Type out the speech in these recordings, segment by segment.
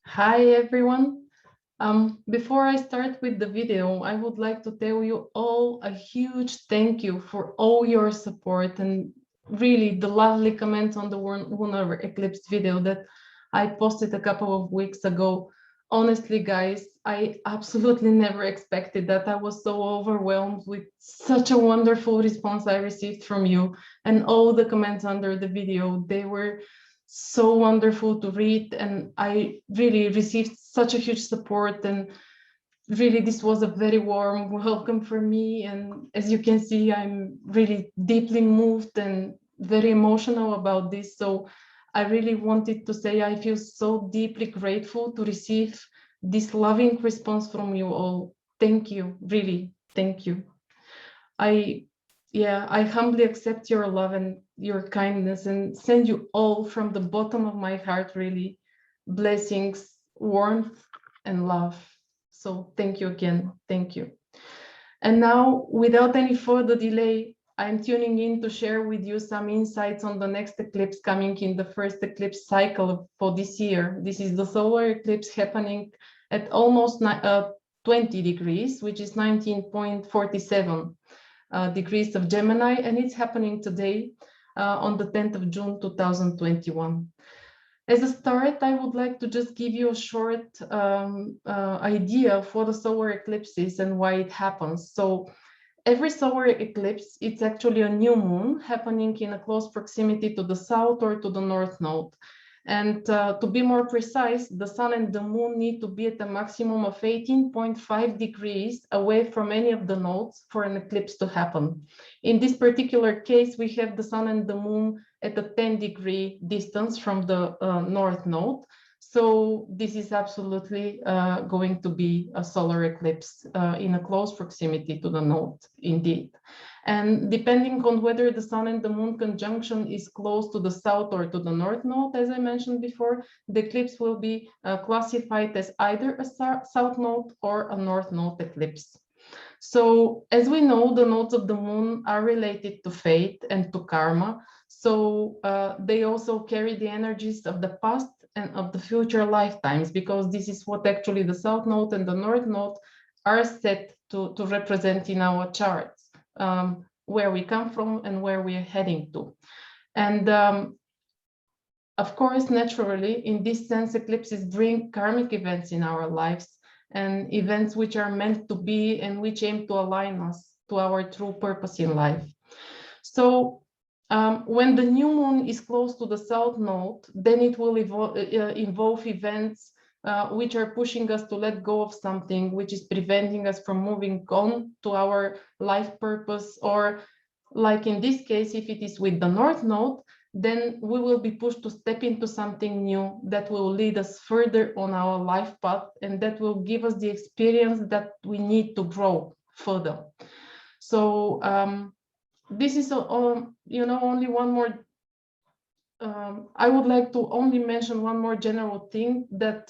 Hi everyone. Before I start with the video, I would like to tell you all a huge thank you for all your support and really the lovely comments on the lunar eclipse video that I posted a couple of weeks ago. Honestly, guys, I absolutely never expected that. I was so overwhelmed with such a wonderful response I received from you and all the comments under the video. They were so wonderful to read, and I really received such a huge support, and really this was a very warm welcome for me. And as you can see, I'm really deeply moved and very emotional about this. So I really wanted to say I feel so deeply grateful to receive this loving response from you all. Thank you, really, thank you. I humbly accept your love and your kindness and send you all from the bottom of my heart, really, blessings, warmth, and love. So thank you again. Thank you. And now, without any further delay, I'm tuning in to share with you some insights on the next eclipse coming in the first eclipse cycle for this year. This is the solar eclipse happening at almost 20 degrees, which is 19.47 degrees of Gemini, and it's happening today on the 10th of June 2021. As a start, I would like to just give you a short idea for the solar eclipses and why it happens. So every solar eclipse, it's actually a new moon happening in a close proximity to the south or to the north node. And to be more precise, the sun and the moon need to be at a maximum of 18.5 degrees away from any of the nodes for an eclipse to happen. In this particular case, we have the sun and the moon at a 10-degree distance from the north node. So this is absolutely going to be a solar eclipse in a close proximity to the node, indeed. And depending on whether the sun and the moon conjunction is close to the south or to the north node, as I mentioned before, the eclipse will be classified as either a south node or a north node eclipse. So as we know, the nodes of the moon are related to fate and to karma. So they also carry the energies of the past and of the future lifetimes, because this is what actually the south node and the north node are set to represent in our charts. Where we come from and where we are heading to. And of course, naturally, in this sense, eclipses bring karmic events in our lives, and events which are meant to be and which aim to align us to our true purpose in life. So when the new moon is close to the south node, then it will involve events which are pushing us to let go of something, which is preventing us from moving on to our life purpose. Or like in this case, if it is with the north node, then we will be pushed to step into something new that will lead us further on our life path, and that will give us the experience that we need to grow further. So this is only one more. I would like to only mention one more general thing that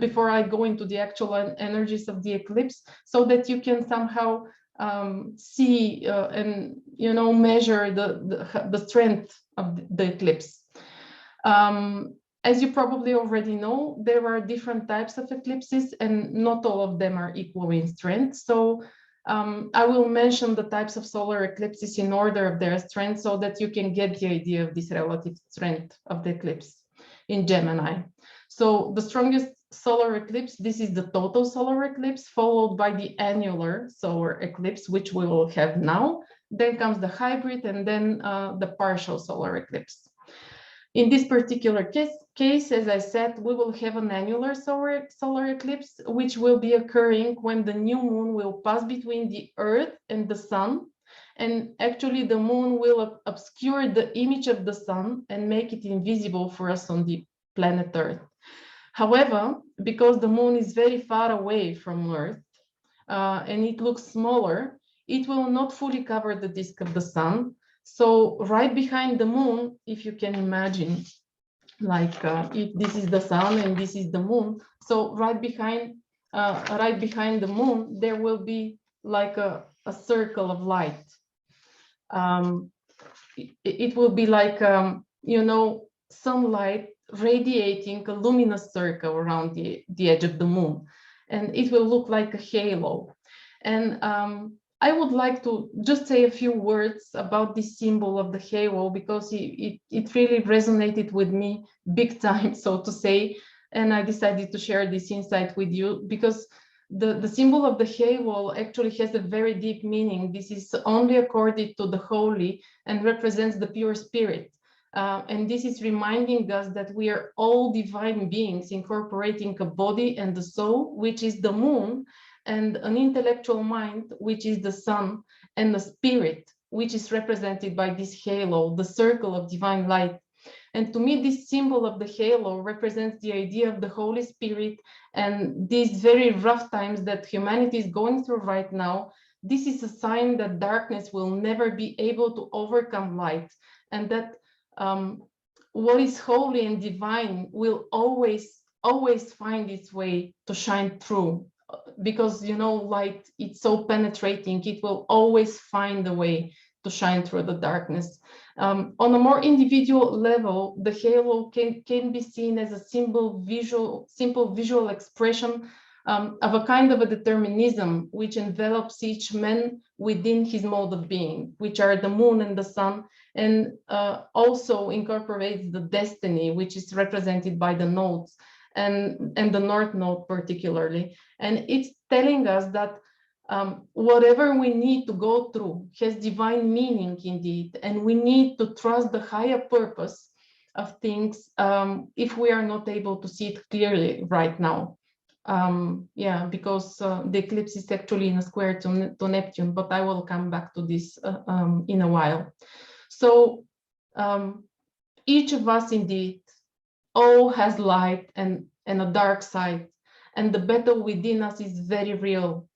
before I go into the actual energies of the eclipse, so that you can somehow see and measure the strength of the eclipse. As you probably already know, there are different types of eclipses, and not all of them are equal in strength. So I will mention the types of solar eclipses in order of their strength, so that you can get the idea of this relative strength of the eclipse in Gemini. So the strongest solar eclipse, this is the total solar eclipse, followed by the annular solar eclipse, which we will have now. Then comes the hybrid, and then the partial solar eclipse. In this particular case, as I said, we will have an annular solar eclipse, which will be occurring when the new moon will pass between the Earth and the sun. And actually, the moon will obscure the image of the sun and make it invisible for us on the planet Earth. However, because the moon is very far away from Earth and it looks smaller, it will not fully cover the disk of the sun. So right behind the moon, if you can imagine, like if this is the sun and this is the moon, so right behind the moon, there will be like a circle of light. It will be like, sunlight radiating a luminous circle around the edge of the moon, and it will look like a halo. And I would like to just say a few words about this symbol of the halo, because it really resonated with me big time, so to say. And I decided to share this insight with you because the symbol of the halo actually has a very deep meaning. This is only accorded to the holy and represents the pure spirit. And this is reminding us that we are all divine beings incorporating a body and the soul, which is the moon, and an intellectual mind, which is the sun, and the spirit, which is represented by this halo, the circle of divine light. And to me, this symbol of the halo represents the idea of the Holy Spirit, and these very rough times that humanity is going through right now. This is a sign that darkness will never be able to overcome light, and that what is holy and divine will always find its way to shine through, because, you know, light, it's so penetrating, it will always find a way to shine through the darkness. On a more individual level, the halo can be seen as a simple visual expression of a kind of a determinism which envelops each man within his mode of being, which are the moon and the sun, and also incorporates the destiny, which is represented by the nodes, and the North Node particularly. And it's telling us that whatever we need to go through has divine meaning indeed, and we need to trust the higher purpose of things if we are not able to see it clearly right now. Yeah, because the eclipse is actually in a square to Neptune, but I will come back to this in a while. So each of us indeed all has light and a dark side, and the battle within us is very real.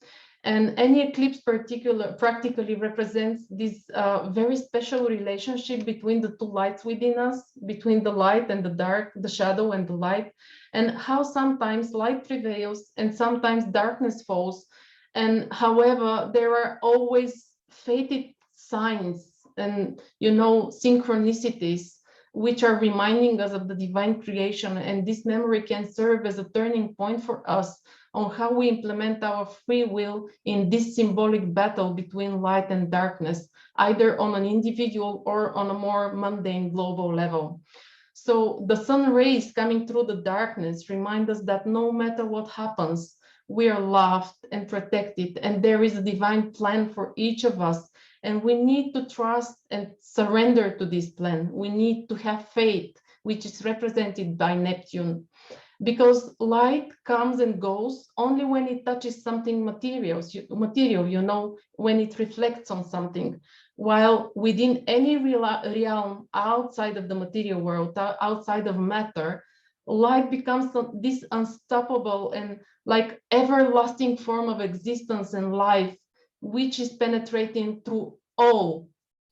And any eclipse practically represents this very special relationship between the two lights within us, between the light and the dark, the shadow and the light, and how sometimes light prevails and sometimes darkness falls. And however, there are always fated signs and, you know, synchronicities which are reminding us of the divine creation. And this memory can serve as a turning point for us on how we implement our free will in this symbolic battle between light and darkness, either on an individual or on a more mundane global level. So the sun rays coming through the darkness remind us that no matter what happens, we are loved and protected, and there is a divine plan for each of us. And we need to trust and surrender to this plan. We need to have faith, which is represented by Neptune, because light comes and goes only when it touches something material, you know, when it reflects on something. While within any realm outside of the material world, outside of matter, light becomes this unstoppable and like everlasting form of existence and life, which is penetrating through all.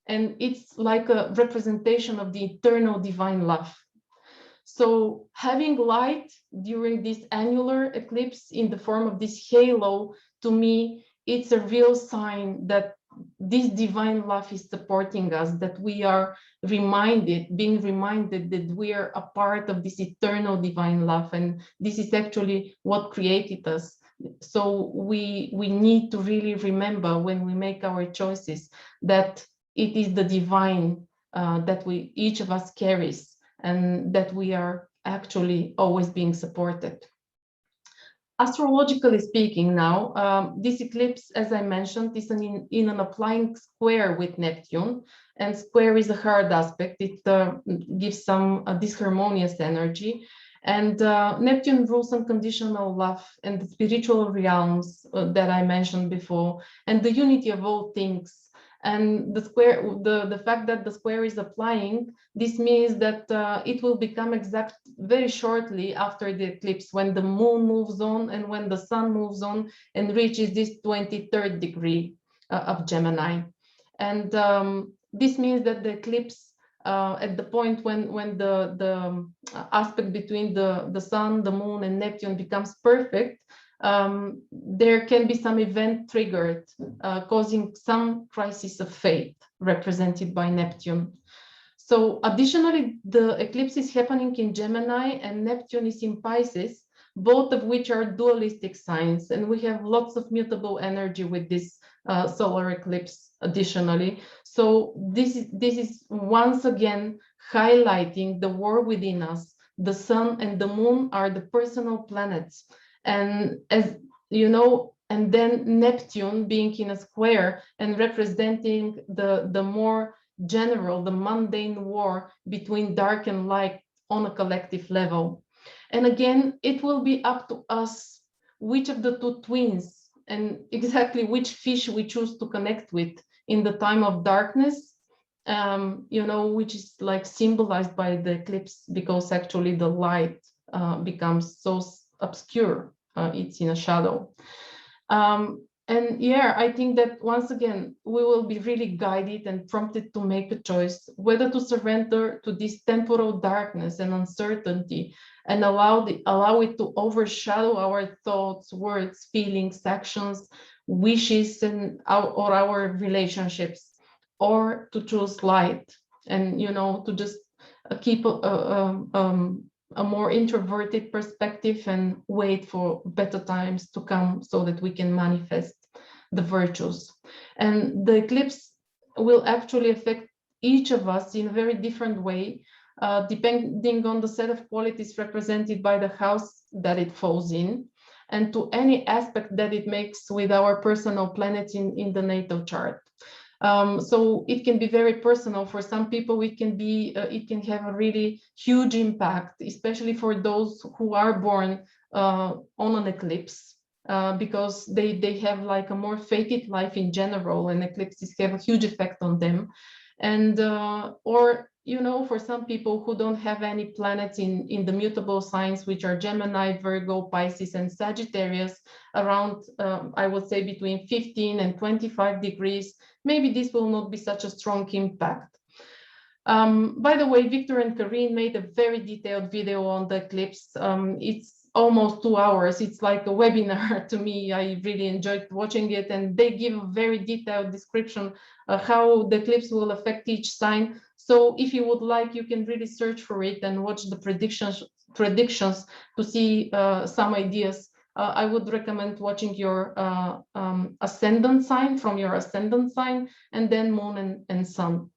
And it's like a representation of the eternal divine love. So having light during this annular eclipse in the form of this halo, to me, it's a real sign that this divine love is supporting us, that we are being reminded that we are a part of this eternal divine love. And this is actually what created us. So we need to really remember when we make our choices that it is the divine that each of us carries, and that we are actually always being supported. Astrologically speaking now, this eclipse, as I mentioned, is in an applying square with Neptune, and square is a hard aspect. It gives some disharmonious energy. And Neptune rules unconditional love and the spiritual realms that I mentioned before, and the unity of all things. And the fact that the square is applying, this means that it will become exact very shortly after the eclipse, when the moon moves on and when the sun moves on and reaches this 23rd degree of Gemini. And this means that the eclipse, at the point when the aspect between the sun, the moon, and Neptune becomes perfect, there can be some event triggered, causing some crisis of faith represented by Neptune. So additionally, the eclipse is happening in Gemini and Neptune is in Pisces, both of which are dualistic signs. And we have lots of mutable energy with this solar eclipse additionally. So this is once again highlighting the war within us. The sun and the moon are the personal planets. And as you know, and then Neptune being in a square and representing the more general, the mundane war between dark and light on a collective level. And again, it will be up to us which of the two twins and exactly which fish we choose to connect with in the time of darkness, you know, which is like symbolized by the eclipse, because actually the light becomes so obscure, it's in a shadow. And yeah, I think that once again, we will be really guided and prompted to make a choice, whether to surrender to this temporal darkness and uncertainty and allow it to overshadow our thoughts, words, feelings, actions, wishes, and our relationships, or to choose light and, you know, to just keep a more introverted perspective and wait for better times to come so that we can manifest the virtues. And the eclipse will actually affect each of us in a very different way, depending on the set of qualities represented by the house that it falls in, and to any aspect that it makes with our personal planets in the natal chart. So it can be very personal. For some people, it can have a really huge impact, especially for those who are born on an eclipse, because they have like a more fated life in general, and eclipses have a huge effect on them. And or, you know, for some people who don't have any planets in the mutable signs, which are Gemini, Virgo, Pisces, and Sagittarius, around, I would say, between 15 and 25 degrees, maybe this will not be such a strong impact. By the way, Victor and Karine made a very detailed video on the eclipse. It's almost 2 hours. It's like a webinar to me. I really enjoyed watching it, and they give a very detailed description of how the eclipse will affect each sign. So if you would like, you can really search for it and watch the predictions to see some ideas. I would recommend watching your ascendant sign, from your ascendant sign, and then moon and sun.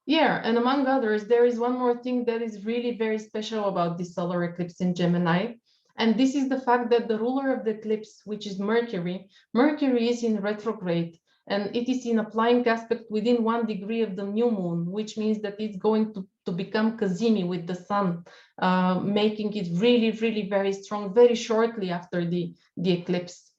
Yeah, and among others, there is one more thing that is really very special about this solar eclipse in Gemini. And this is the fact that the ruler of the eclipse, which is Mercury is in retrograde, and it is in applying aspect within 1 degree of the new moon, which means that it's going to become Cazimi with the sun, making it really, really very strong very shortly after the eclipse.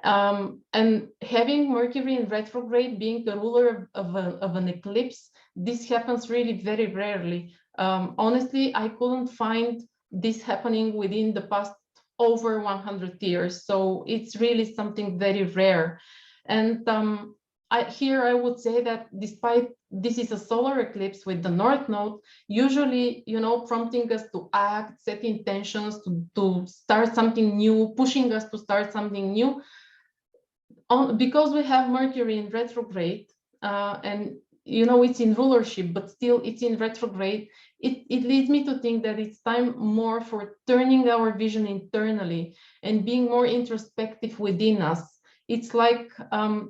And having Mercury in retrograde, being the ruler of an eclipse, this happens really very rarely. Honestly, I couldn't find this happening within the past over 100 years. So it's really something very rare. And I would say that despite this is a solar eclipse with the North Node, usually, you know, prompting us to act, set intentions, to start something new, pushing us to start something new, because we have Mercury in retrograde, and you know, it's in rulership, but still it's in retrograde, it leads me to think that it's time more for turning our vision internally and being more introspective within us. It's like,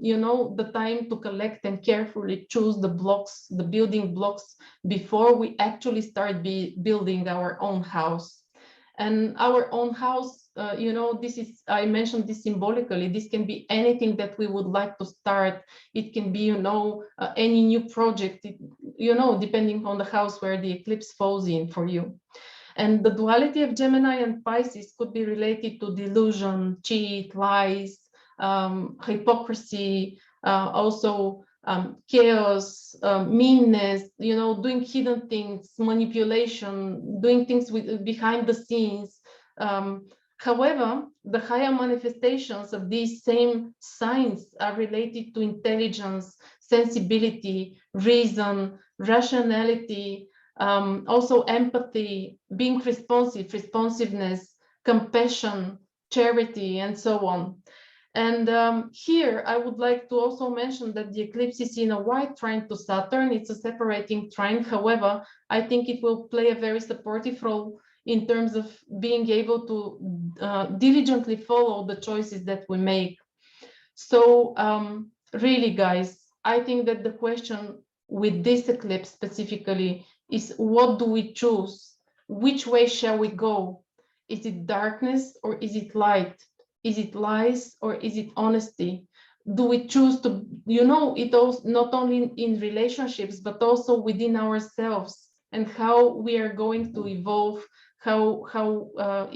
you know, the time to collect and carefully choose the blocks, the building blocks, before we actually start building our own house. And our own house, you know, this is, I mentioned this symbolically, this can be anything that we would like to start. It can be, you know, any new project, you know, depending on the house where the eclipse falls in for you. And the duality of Gemini and Pisces could be related to delusion, cheat, lies, hypocrisy, also chaos, meanness, you know, doing hidden things, manipulation, doing things behind the scenes. However, the higher manifestations of these same signs are related to intelligence, sensibility, reason, rationality, also empathy, being responsiveness, compassion, charity, and so on. And here I would like to also mention that the eclipse is in a white trine to Saturn. It's a separating trine. However, I think it will play a very supportive role in terms of being able to diligently follow the choices that we make. So really, guys, I think that the question with this eclipse specifically is, what do we choose? Which way shall we go? Is it darkness or is it light? Is it lies or is it honesty? Do we choose to, it also not only in relationships, but also within ourselves, and how we are going to evolve, how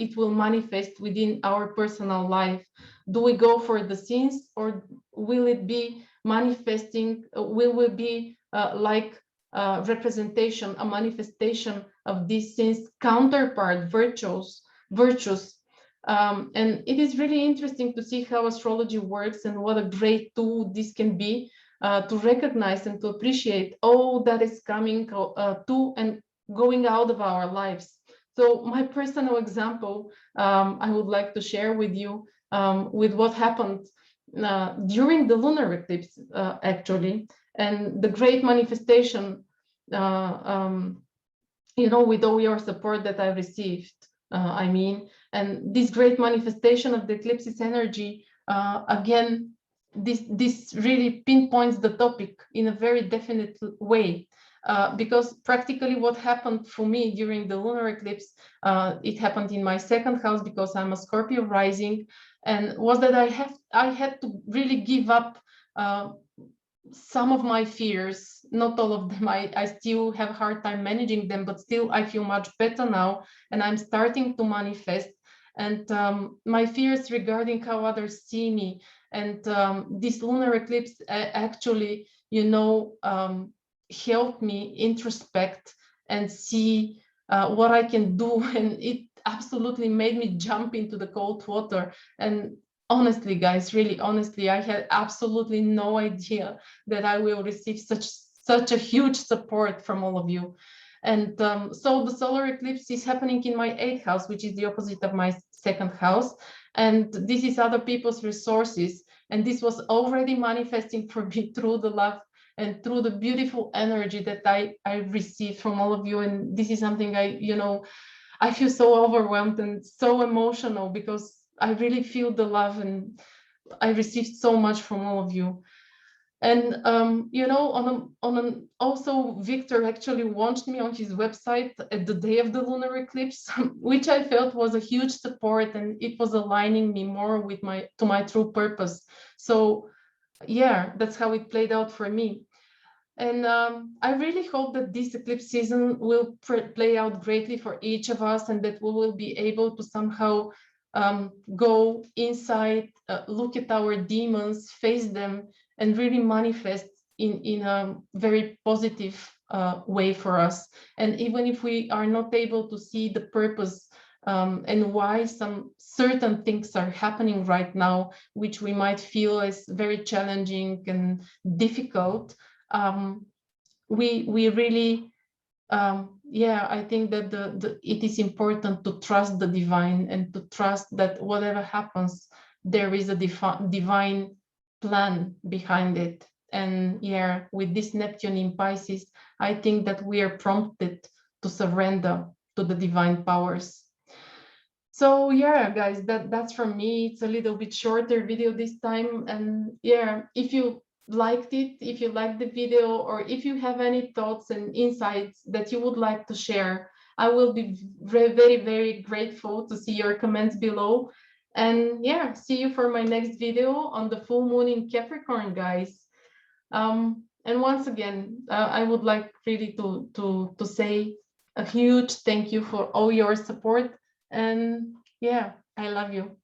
it will manifest within our personal life. Do we go for the sins, or will it be manifesting, will it be like representation, a manifestation of these sins counterpart virtues? And it is really interesting to see how astrology works, and what a great tool this can be to recognize and to appreciate all that is coming to and going out of our lives. So my personal example, I would like to share with you with what happened during the lunar eclipse, actually, and the great manifestation, with all your support that I received, and this great manifestation of the eclipse's energy, again, this really pinpoints the topic in a very definite way. Because practically what happened for me during the lunar eclipse, it happened in my second house, because I'm a Scorpio rising, and was that I had to really give up some of my fears, not all of them. I still have a hard time managing them, but still I feel much better now, and I'm starting to manifest. And my fears regarding how others see me, and this lunar eclipse actually, helped me introspect and see what I can do, and it absolutely made me jump into the cold water. And honestly, guys, really honestly, I had absolutely no idea that I will receive such a huge support from all of you. And so the solar eclipse is happening in my 8th house, which is the opposite of my 2nd house. And this is other people's resources. And this was already manifesting for me through the love and through the beautiful energy that I received from all of you. And this is something I feel so overwhelmed and so emotional, because I really feel the love, and I received so much from all of you. And also Victor actually launched me on his website at the day of the lunar eclipse, which I felt was a huge support, and it was aligning me more with my true purpose. So yeah, that's how it played out for me. And I really hope that this eclipse season will play out greatly for each of us, and that we will be able to somehow go inside, look at our demons, face them, and really manifest in a very positive way for us. And even if we are not able to see the purpose and why some certain things are happening right now, which we might feel as very challenging and difficult, we really, I think that it is important to trust the divine, and to trust that whatever happens, there is a divine plan behind it. And yeah, with this Neptune in Pisces, I think that we are prompted to surrender to the divine powers. So yeah, guys, that's from me. It's a little bit shorter video this time. And yeah, if you liked it, if you liked the video, or if you have any thoughts and insights that you would like to share, I will be very, very, very grateful to see your comments below. And yeah, see you for my next video on the full moon in Capricorn, guys. And once again, I would like really to say a huge thank you for all your support. And yeah, I love you.